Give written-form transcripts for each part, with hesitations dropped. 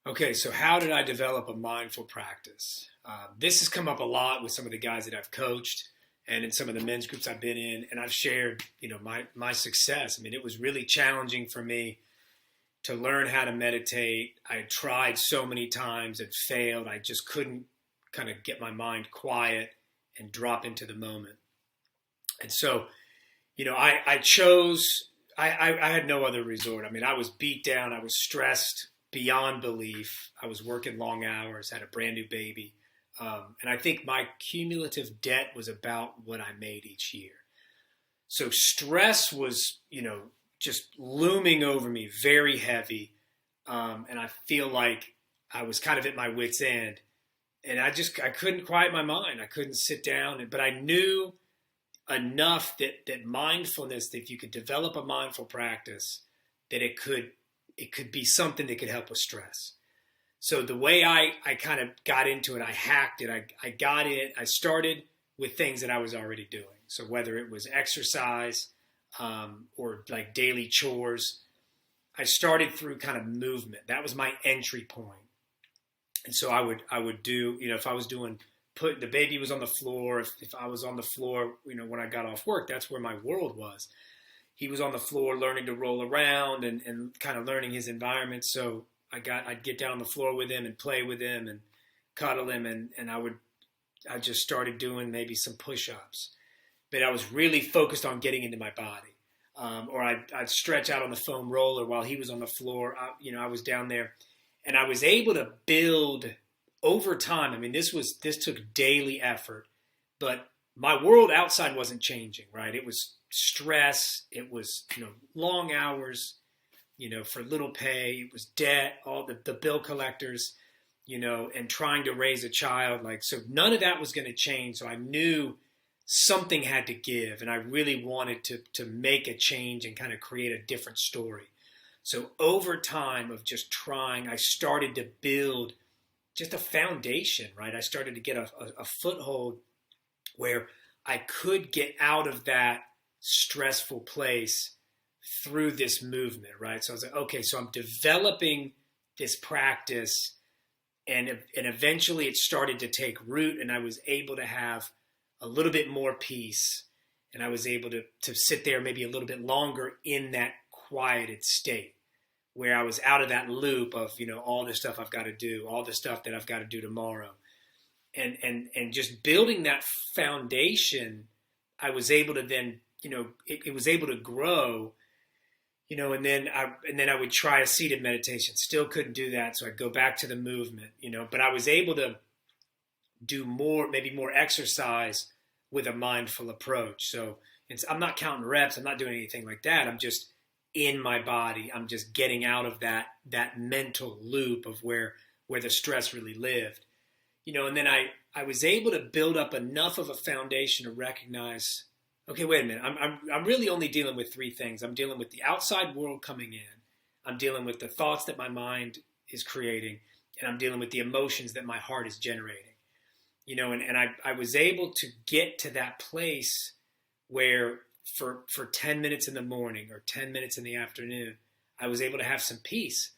Okay, so how did I develop a mindful practice? This has come up a lot with some of the guys that I've coached and in some of the men's groups I've been in, and I've shared, my success. I mean, it was really challenging for me to learn how to meditate. I tried so many times and failed. I just couldn't kind of get my mind quiet and drop into the moment. And so, I chose. I had no other resort. I mean, I was beat down. I was stressed beyond belief. I was working long hours, had a brand new baby. And I think my cumulative debt was about what I made each year. So stress was, just looming over me, very heavy. And I feel like I was kind of at my wit's end. And I couldn't quiet my mind. I couldn't sit down. But I knew enough that mindfulness, that if you could develop a mindful practice, that it could be something that could help with stress. So the way I kind of got into it, I hacked it. I got it. I started with things that I was already doing. So whether it was exercise or like daily chores, I started through kind of movement. That was my entry point. And so I would do, if I was doing, put the baby was on the floor. If I was on the floor, when I got off work, that's where my world was. He was on the floor learning to roll around and kind of learning his environment. So I'd get down on the floor with him and play with him and cuddle him. And I just started doing maybe some push-ups, but I was really focused on getting into my body. Or I'd stretch out on the foam roller while he was on the floor. I was down there, and I was able to build over time. I mean, this took daily effort, but my world outside wasn't changing, right? It was stress. It was, long hours, for little pay. It was debt, all the bill collectors, and trying to raise a child. So none of that was going to change. So I knew something had to give, and I really wanted to make a change and kind of create a different story. So over time of just trying, I started to build just a foundation, right? I started to get a foothold where I could get out of that stressful place through this movement, right? So I was like, okay, so I'm developing this practice, and eventually it started to take root, and I was able to have a little bit more peace, and I was able to sit there maybe a little bit longer in that quieted state where I was out of that loop of, all the stuff I've got to do, all the stuff that I've got to do tomorrow. And just building that foundation, I was able to then, it was able to grow, and then I would try a seated meditation. Still couldn't do that. So I'd go back to the movement, but I was able to do more, maybe more exercise with a mindful approach. So I'm not counting reps. I'm not doing anything like that. I'm just in my body. I'm just getting out of that mental loop of where the stress really lived, and then I was able to build up enough of a foundation to recognize, okay, wait a minute. I'm really only dealing with three things. I'm dealing with the outside world coming in. I'm dealing with the thoughts that my mind is creating, and I'm dealing with the emotions that my heart is generating. And I was able to get to that place where for 10 minutes in the morning or 10 minutes in the afternoon, I was able to have some peace.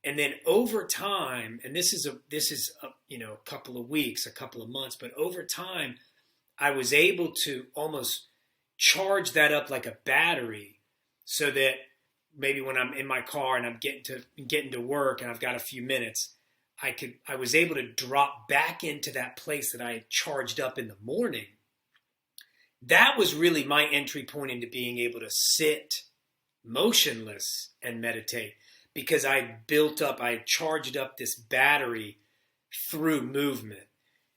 And then over time, and this is a couple of weeks, a couple of months, but over time, I was able to almost charge that up like a battery, so that maybe when I'm in my car and I'm getting to work and I've got a few minutes, I was able to drop back into that place that I had charged up in the morning. That was really my entry point into being able to sit motionless and meditate, because I had charged up this battery through movement.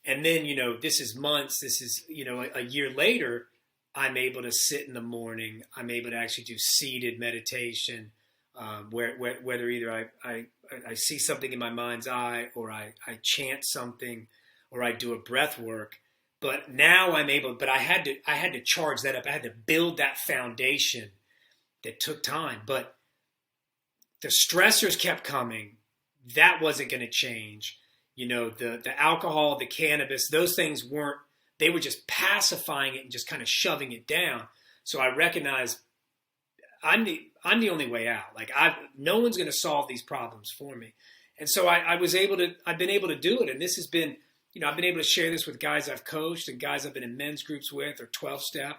And then, this is months, this is, a year later, I'm able to sit in the morning. I'm able to actually do seated meditation, whether either I see something in my mind's eye, or I chant something, or I do a breath work. But now I'm able, but I had to charge that up. I had to build that foundation that took time. But the stressors kept coming. That wasn't going to change. The alcohol, the cannabis, those things they were just pacifying it and just kind of shoving it down. So I recognized I'm the only way out. No one's going to solve these problems for me. And so I've been able to do it. And this has been, I've been able to share this with guys I've coached and guys I've been in men's groups with or 12 step,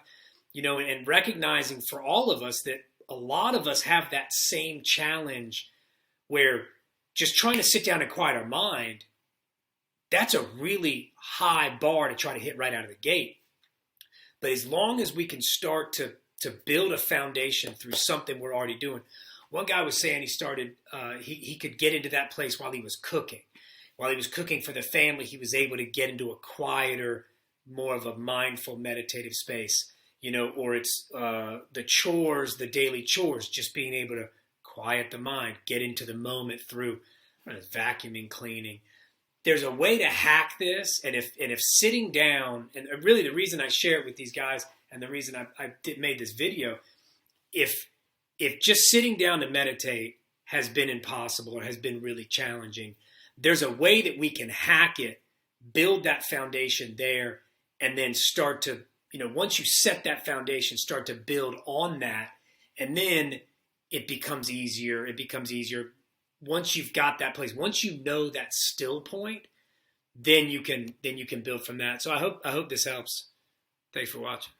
and recognizing for all of us that a lot of us have that same challenge where just trying to sit down and quiet our mind, that's a really high bar to try to hit right out of the gate. But as long as we can start to build a foundation through something we're already doing. One guy was saying he started, he could get into that place while he was cooking. While he was cooking for the family, he was able to get into a quieter, more of a mindful, meditative space, or it's the chores, the daily chores, just being able to quiet the mind, get into the moment through vacuuming, cleaning. There's a way to hack this, and if sitting down, and really the reason I share it with these guys, and the reason I made this video, if just sitting down to meditate has been impossible or has been really challenging, there's a way that we can hack it, build that foundation there, and then start to, once you set that foundation, start to build on that, and then it becomes easier. It becomes easier. Once you've got that place, once you know that still point, then you can build from that. So I hope this helps. Thanks for watching.